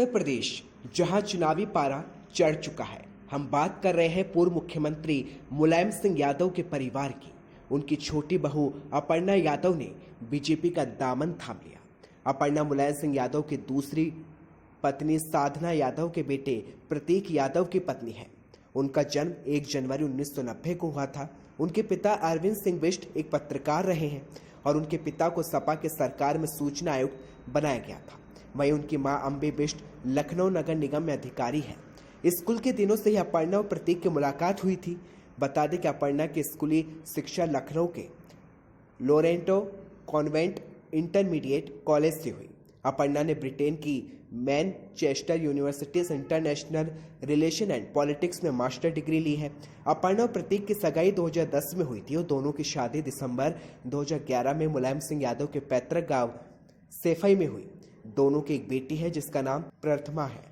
उत्तर प्रदेश, जहां चुनावी पारा चढ़ चुका है। हम बात कर रहे हैं पूर्व मुख्यमंत्री मुलायम सिंह यादव के परिवार की। उनकी छोटी बहू अपर्णा यादव ने बीजेपी का दामन थाम लिया। अपर्णा मुलायम सिंह यादव की दूसरी पत्नी साधना यादव के बेटे प्रतीक यादव की पत्नी है। उनका जन्म 1 जनवरी 1990 को हुआ था। उनके पिता अरविंद सिंह बिष्ट एक पत्रकार रहे हैं और उनके पिता को सपा के सरकार में सूचना आयुक्त बनाया गया था। वहीं उनकी मां अंबे बिष्ट लखनऊ नगर निगम में अधिकारी है। स्कूल के दिनों से ही अपर्णा और प्रतीक की मुलाकात हुई थी। बता दें कि अपर्णा की स्कूली शिक्षा लखनऊ के लोरेंटो कॉन्वेंट इंटरमीडिएट कॉलेज से हुई। अपर्णा ने ब्रिटेन की मैनचेस्टर यूनिवर्सिटी से इंटरनेशनल रिलेशन एंड पॉलिटिक्स में मास्टर डिग्री ली है। अपर्णा और प्रतीक की सगाई 2010 में हुई थी और दोनों की शादी दिसंबर 2011 में मुलायम सिंह यादव के पैतृक गांव सेफई में हुई। दोनों की एक बेटी है जिसका नाम प्रथमा है।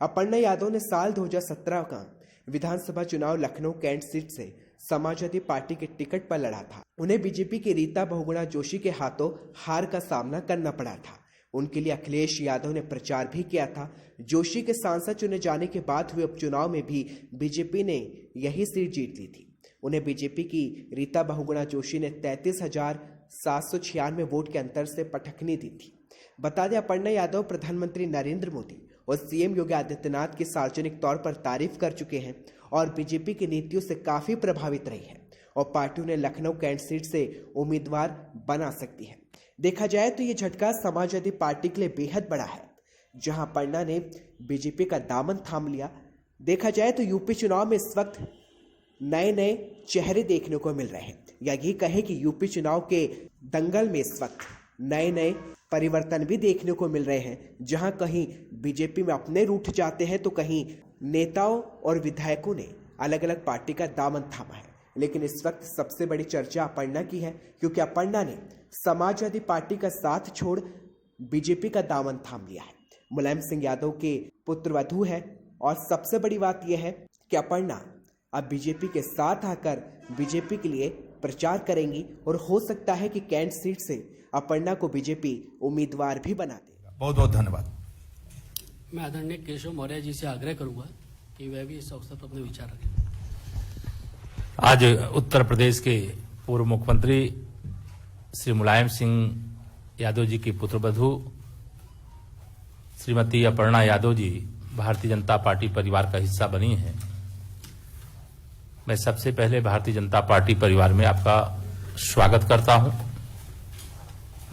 अपर्णा यादव ने साल 2017 का विधानसभा चुनाव लखनऊ कैंट सीट से समाजवादी पार्टी के टिकट पर लड़ा था। उन्हें बीजेपी की रीता बहुगुणा जोशी के हाथों हार का सामना करना पड़ा था। उनके लिए अखिलेश यादव ने प्रचार भी किया था। जोशी के सांसद चुने जाने के बाद हुए उपचुनाव में भी बीजेपी ने यही सीट जीत ली थी। उन्हें बीजेपी की रीता बहुगुणा जोशी ने 33,796 वोट के अंतर से पटखनी दी थी। बता दें, अपर्णा यादव प्रधानमंत्री नरेंद्र मोदी और सीएम योगी आदित्यनाथ की सार्वजनिक तौर पर तारीफ कर चुके हैं और बीजेपी की नीतियों से काफी प्रभावित रही है और पार्टी उन्हें लखनऊ कैंट सीट से उम्मीदवार बना सकती है। देखा जाए तो ये झटका समाजवादी पार्टी के लिए बेहद बड़ा है, जहां अपर्णा ने बीजेपी का दामन थाम लिया। देखा जाए तो यूपी चुनाव में इस वक्त नए नए चेहरे देखने को मिल रहे हैं, या ये कहे कि यूपी चुनाव के दंगल में इस वक्त नए नए परिवर्तन भी देखने को मिल रहे हैं, जहां कहीं बीजेपी में अपने रूठ जाते हैं तो कहीं नेताओं और विधायकों ने अलग अलग पार्टी का दामन थामा है। लेकिन इस वक्त सबसे बड़ी चर्चा अपर्णा की है, क्योंकि अपर्णा ने समाजवादी पार्टी का साथ छोड़ बीजेपी का दामन थाम लिया है। मुलायम सिंह यादव के पुत्रवधू है और सबसे बड़ी बात यह है कि अपर्णा अब बीजेपी के साथ आकर बीजेपी के लिए प्रचार करेंगी और हो सकता है कि कैंट सीट से अपर्णा को बीजेपी उम्मीदवार भी बना देगा। बहुत बहुत धन्यवाद। मैं आदरणीय केशव मौर्य जी से आग्रह करूंगा कि वह भी इस अवसर पर अपने विचार रखें। आज उत्तर प्रदेश के पूर्व मुख्यमंत्री श्री मुलायम सिंह यादव जी की पुत्रवधू श्रीमती अपर्णा यादव जी भारतीय जनता पार्टी परिवार का हिस्सा बनी हैं। मैं सबसे पहले भारतीय जनता पार्टी परिवार में आपका स्वागत करता हूं।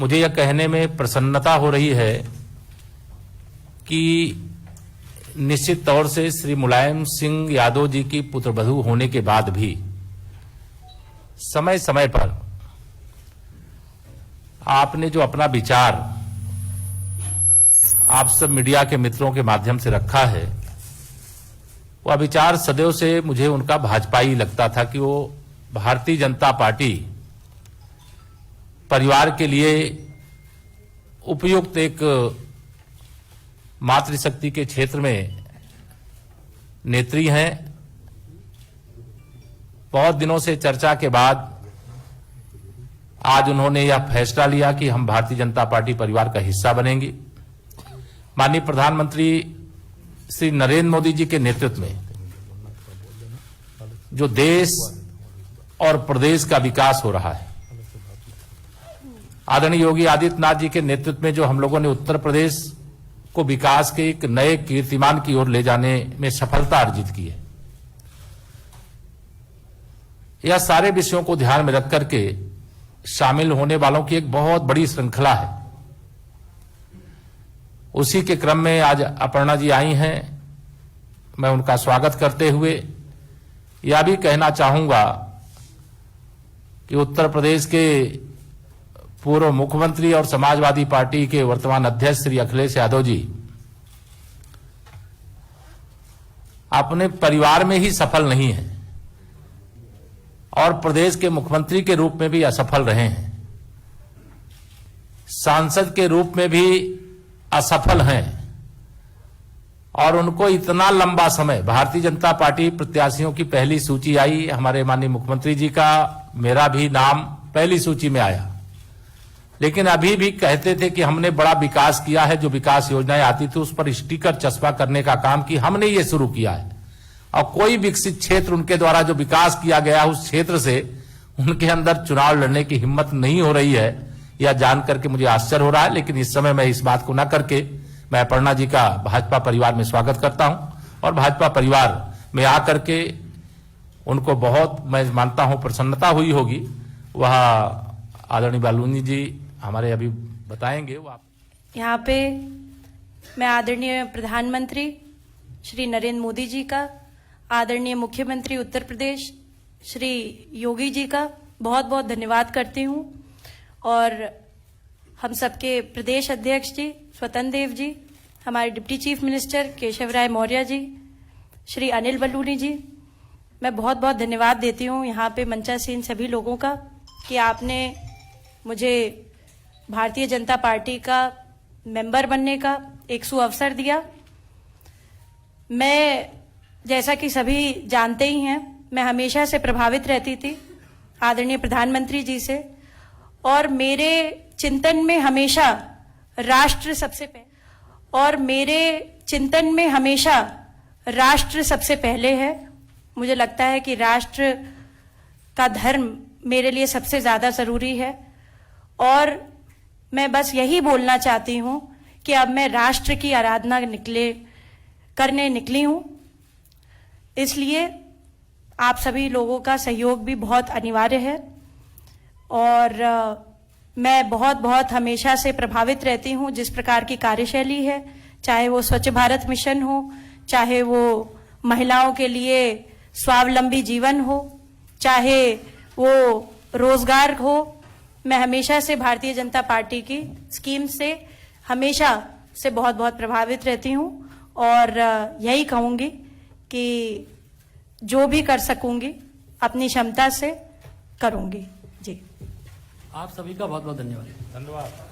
मुझे यह कहने में प्रसन्नता हो रही है कि निश्चित तौर से श्री मुलायम सिंह यादव जी की पुत्रवधू होने के बाद भी समय समय पर आपने जो अपना विचार आप सब मीडिया के मित्रों के माध्यम से रखा है, वह विचार सदैव से मुझे उनका भाजपाई लगता था कि वो भारतीय जनता पार्टी परिवार के लिए उपयुक्त एक मातृशक्ति के क्षेत्र में नेत्री हैं। बहुत दिनों से चर्चा के बाद आज उन्होंने यह फैसला लिया कि हम भारतीय जनता पार्टी परिवार का हिस्सा बनेंगे। माननीय प्रधानमंत्री श्री नरेंद्र मोदी जी के नेतृत्व में जो देश और प्रदेश का विकास हो रहा है, आदरणीय योगी आदित्यनाथ जी के नेतृत्व में जो हम लोगों ने उत्तर प्रदेश को विकास के एक नए कीर्तिमान की ओर ले जाने में सफलता अर्जित की है, यह सारे विषयों को ध्यान में रख करके शामिल होने वालों की एक बहुत बड़ी श्रृंखला है। उसी के क्रम में आज अपर्णा जी आई हैं। मैं उनका स्वागत करते हुए यह भी कहना चाहूंगा कि उत्तर प्रदेश के पूर्व मुख्यमंत्री और समाजवादी पार्टी के वर्तमान अध्यक्ष श्री अखिलेश यादव जी अपने परिवार में ही सफल नहीं हैं और प्रदेश के मुख्यमंत्री के रूप में भी असफल रहे हैं, सांसद के रूप में भी असफल हैं और उनको इतना लंबा समय भारतीय जनता पार्टी प्रत्याशियों की पहली सूची आई, हमारे माननीय मुख्यमंत्री जी का मेरा भी नाम पहली सूची में आया, लेकिन अभी भी कहते थे कि हमने बड़ा विकास किया है, जो विकास योजनाएं आती थी उस पर स्टिकर चस्पा करने का काम की हमने ये शुरू किया है। और कोई विकसित क्षेत्र उनके द्वारा जो विकास किया गया उस क्षेत्र से उनके अंदर चुनाव लड़ने की हिम्मत नहीं हो रही है, यह जान करके मुझे आश्चर्य हो रहा है। लेकिन इस समय मैं इस बात को न करके मैं अपर्णा जी का भाजपा परिवार में स्वागत करता हूं और भाजपा परिवार में आकर के उनको बहुत मैं मानता हूं प्रसन्नता हुई होगी। वह आदरणीय बालूनी जी हमारे अभी बताएंगे। वो आप यहाँ पे मैं आदरणीय प्रधानमंत्री श्री नरेंद्र मोदी जी का, आदरणीय मुख्यमंत्री उत्तर प्रदेश श्री योगी जी का बहुत बहुत धन्यवाद करती हूँ और हम सबके प्रदेश अध्यक्ष जी स्वतंत्र देव जी, हमारे डिप्टी चीफ मिनिस्टर केशव राय मौर्य जी, श्री अनिल बलूनी जी, मैं बहुत बहुत धन्यवाद देती हूँ यहाँ पे मंचासीन सभी लोगों का कि आपने मुझे भारतीय जनता पार्टी का मेंबर बनने का एक सुअवसर दिया। मैं जैसा कि सभी जानते ही हैं, मैं हमेशा से प्रभावित रहती थी आदरणीय प्रधानमंत्री जी से और मेरे चिंतन में हमेशा राष्ट्र सबसे पहले है। मुझे लगता है कि राष्ट्र का धर्म मेरे लिए सबसे ज्यादा जरूरी है और मैं बस यही बोलना चाहती हूं कि अब मैं राष्ट्र की आराधना करने निकली हूं। इसलिए आप सभी लोगों का सहयोग भी बहुत अनिवार्य है और मैं बहुत बहुत हमेशा से प्रभावित रहती हूं जिस प्रकार की कार्यशैली है, चाहे वो स्वच्छ भारत मिशन हो, चाहे वो महिलाओं के लिए स्वावलंबी जीवन हो, चाहे वो रोजगार हो। मैं हमेशा से भारतीय जनता पार्टी की स्कीम से हमेशा से बहुत बहुत प्रभावित रहती हूं और यही कहूंगी कि जो भी कर सकूंगी अपनी क्षमता से करूंगी। जी आप सभी का बहुत बहुत धन्यवाद। धन्यवाद।